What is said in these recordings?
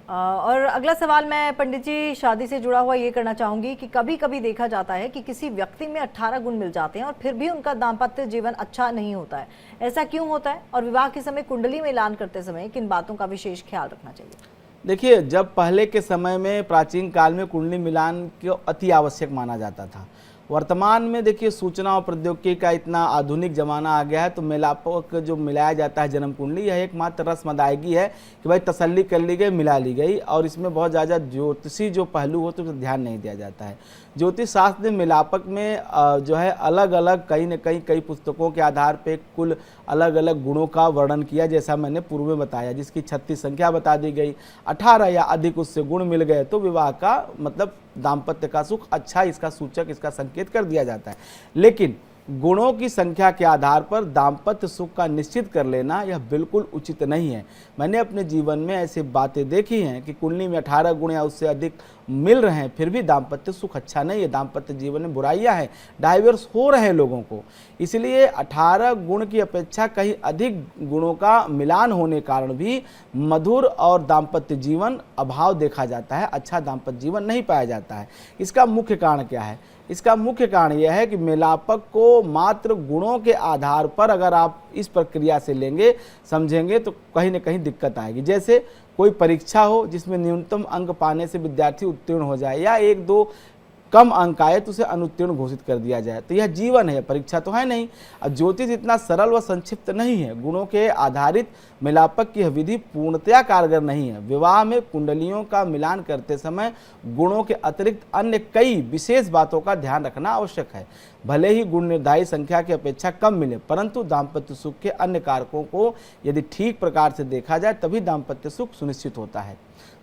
और अगला सवाल मैं पंडित जी शादी से जुड़ा हुआ ये करना चाहूंगी कि कभी कभी देखा जाता है कि किसी व्यक्ति में 18 गुण मिल जाते हैं और फिर भी उनका दाम्पत्य जीवन अच्छा नहीं होता है। ऐसा क्यों होता है और विवाह के समय कुंडली में ऐलान करते समय किन बातों का विशेष ख्याल रखना चाहिए? देखिए, जब पहले के समय में प्राचीन काल में कुंडली मिलान को अति आवश्यक माना जाता था। वर्तमान में देखिए सूचना और प्रौद्योगिकी का इतना आधुनिक ज़माना आ गया है, तो मिलापक जो मिलाया जाता है जन्म कुंडली, यह एकमात्र रस्म अदायगी है कि भाई तसल्ली कर ली गई, मिला ली गई, और इसमें बहुत ज़्यादा ज्योतिषी जो पहलू हो तो उस पर ध्यान नहीं दिया जाता है। ज्योतिष शास्त्र में मिलापक में जो है अलग अलग कहीं न कई पुस्तकों के आधार पर कुल अलग अलग गुणों का वर्णन किया, जैसा मैंने पूर्व में बताया, जिसकी 36 संख्या बता दी गई। 18 या अधिक उससे गुण मिल गए तो विवाह का मतलब दाम्पत्य का सुख अच्छा, इसका सूचक, इसका संकेत कर दिया जाता है। लेकिन गुणों की संख्या के आधार पर दाम्पत्य सुख का निश्चित कर लेना यह बिल्कुल उचित नहीं है। मैंने अपने जीवन में ऐसी बातें देखी हैं कि कुंडली में 18 गुण या उससे अधिक मिल रहे हैं, फिर भी दाम्पत्य सुख अच्छा नहीं है, दाम्पत्य जीवन में बुराइयां हैं, डाइवर्स हो रहे हैं लोगों को। इसलिए 18 गुण की अपेक्षा कहीं अधिक गुणों का मिलान होने कारण भी मधुर और दाम्पत्य जीवन अभाव देखा जाता है, अच्छा दाम्पत्य जीवन नहीं पाया जाता है। इसका मुख्य कारण क्या है? इसका मुख्य कारण यह है कि मिलापक को मात्र गुणों के आधार पर अगर आप इस प्रक्रिया से लेंगे, समझेंगे, तो कहीं ना कहीं दिक्कत आएगी। जैसे कोई परीक्षा हो जिसमें न्यूनतम अंक पाने से विद्यार्थी उत्तीर्ण हो जाए, या एक दो कम अंक आए तो उसे अनुत्तीर्ण घोषित कर दिया जाए, तो यह जीवन है, परीक्षा तो है नहीं। अब ज्योतिष इतना सरल व संक्षिप्त नहीं है। गुणों के आधारित मिलापक की यह विधि पूर्णतया कारगर नहीं है। विवाह में कुंडलियों का मिलान करते समय गुणों के अतिरिक्त अन्य कई विशेष बातों का ध्यान रखना आवश्यक है। भले ही गुण निर्धारित संख्या की अपेक्षा कम मिले, परंतु दाम्पत्य सुख के अन्य कारकों को यदि ठीक प्रकार से देखा जाए तभी दाम्पत्य सुख सुनिश्चित होता है।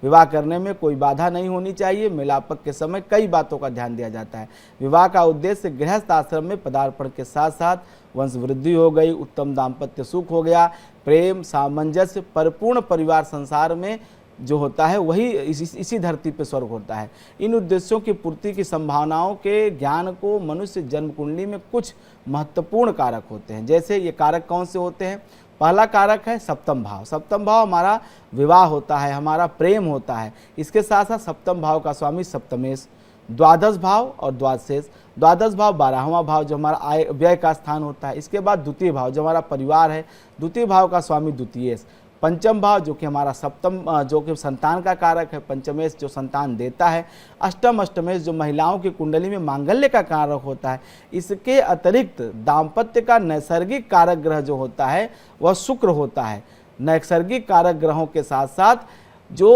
विवाह करने में कोई बाधा नहीं होनी चाहिए। मिलापक के समय कई बातों का ध्यान दिया जाता है। विवाह का उद्देश्य गृहस्थ आश्रम में पदार्पण के साथ साथ वंश वृद्धि हो गई, उत्तम दाम्पत्य सुख हो गया, प्रेम, सामंजस्य, परिपूर्ण परिवार संसार में जो होता है वही इसी धरती पे स्वर्ग होता है। इन उद्देश्यों की पूर्ति की संभावनाओं के ज्ञान को मनुष्य जन्म कुंडली में कुछ महत्वपूर्ण कारक होते हैं। जैसे ये कारक कौन से होते हैं? पहला कारक है सप्तम भाव। सप्तम भाव हमारा विवाह होता है, हमारा प्रेम होता है। इसके साथ साथ सप्तम भाव का स्वामी सप्तमेश, द्वादश भाव और द्वादशेष। द्वादश भाव 12वां भाव जो हमारा आय व्यय का स्थान होता है। इसके बाद द्वितीय भाव जो हमारा परिवार है, द्वितीय भाव का स्वामी द्वितीयेश। पंचम भाव जो कि हमारा सप्तम जो कि संतान का कारक है, पंचमेश जो संतान देता है। अष्टमेश जो महिलाओं की कुंडली में मांगल्य का कारक होता है। इसके अतिरिक्त दाम्पत्य का नैसर्गिक कारक ग्रह जो होता है वह शुक्र होता है। नैसर्गिक कारक ग्रहों के साथ साथ जो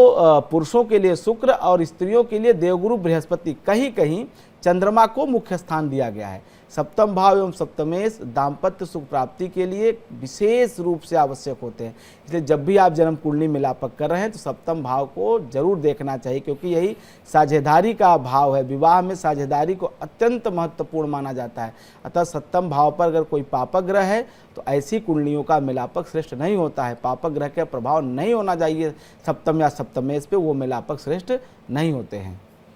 पुरुषों के लिए शुक्र और स्त्रियों के लिए देवगुरु बृहस्पति, कहीं कहीं चंद्रमा को मुख्य स्थान दिया गया है। सप्तम भाव एवं सप्तमेश दाम्पत्य सुख प्राप्ति के लिए विशेष रूप से आवश्यक होते हैं। इसलिए जब भी आप जन्म कुंडली मिलापक कर रहे हैं तो सप्तम भाव को जरूर देखना चाहिए, क्योंकि यही साझेदारी का भाव है। विवाह में साझेदारी को अत्यंत महत्वपूर्ण माना जाता है। अतः सप्तम भाव पर अगर कोई पापक ग्रह है तो ऐसी कुंडलियों का मिलापक श्रेष्ठ नहीं होता है। पापक ग्रह का प्रभाव नहीं होना चाहिए सप्तम या सप्तमेश पे, वो मिलापक श्रेष्ठ नहीं होते हैं।